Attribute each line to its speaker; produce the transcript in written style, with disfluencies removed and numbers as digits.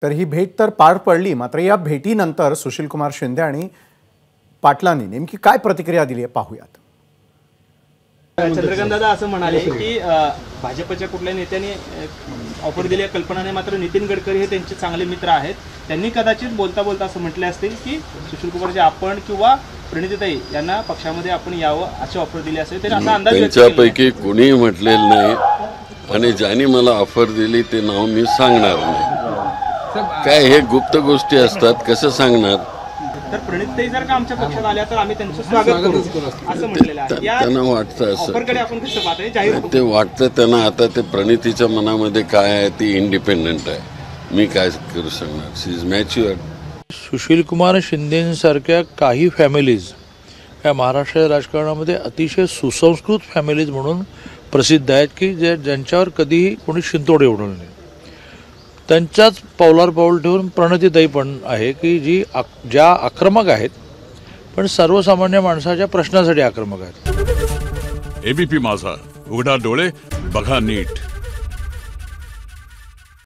Speaker 1: तर ही भेट तर पार पडली, मात्र या भेटीनंतर सुशीलकुमार शिंदे आणि पाटलांनी नेमकी काय प्रतिक्रिया दिली आहे पाहूयात।
Speaker 2: चंद्रकांत दादा असं म्हणाले की भाजपच्या कुठल्या नेत्याने ऑफर दिली कल्पनाने, मात्र नितीन गडकरी हे त्यांचे चांगले मित्र आहेत। त्यांनी कदाचित बोलता बोलता असं म्हटले असतील की सुशीलकुमारजी आपण किंवा प्रणितीताई यांना पक्षामध्ये आपण यावं अशी ऑफर दिली असेल। तर असा अंदाज
Speaker 3: त्यांच्यापैकी कोणीही म्हटलेलं नाही आणि ज्यांनी मला ऑफर दिली ते नाव मी सांगणार नाही। काय हे गुप्त गोष्टी असतात, कसं सांगणार?
Speaker 2: तर प्रणितीताई जर का आमच्या पक्षात आल्या तर आम्ही त्यांचं स्वागत करू असं म्हटलेलं आहे।
Speaker 3: त्यांना वाटतं असं,
Speaker 2: ऑफरकडे आपण कसं पाहताय जाहीर
Speaker 3: ते वाटतं त्यांना। आता ते प्रणितीच्या मनामध्ये काय आहे ती इंडिपेंडंट आहे, मी काय करू शकणार? शी इज मॅच्युअर।
Speaker 4: सुशीलकुमार शिंदेसारख्या काही फॅमिलीज या महाराष्ट्र राजकारणामध्ये अतिशय सुसंस्कृत फॅमिलीज म्हणून प्रसिद्ध आहेत की ज्यांच्यावर कधीही कोणी शिंतोडे उडवलं नाही। त्यांच्याच पावलावर पाऊल ठेवून प्रणितीताई पण आहे की ज्या आक्रमक आहेत पण सर्वसामान्य माणसाच्या प्रश्नासाठी आक्रमक आहेत।
Speaker 5: एबीपी माझा, उघडा डोळे बघा नीट।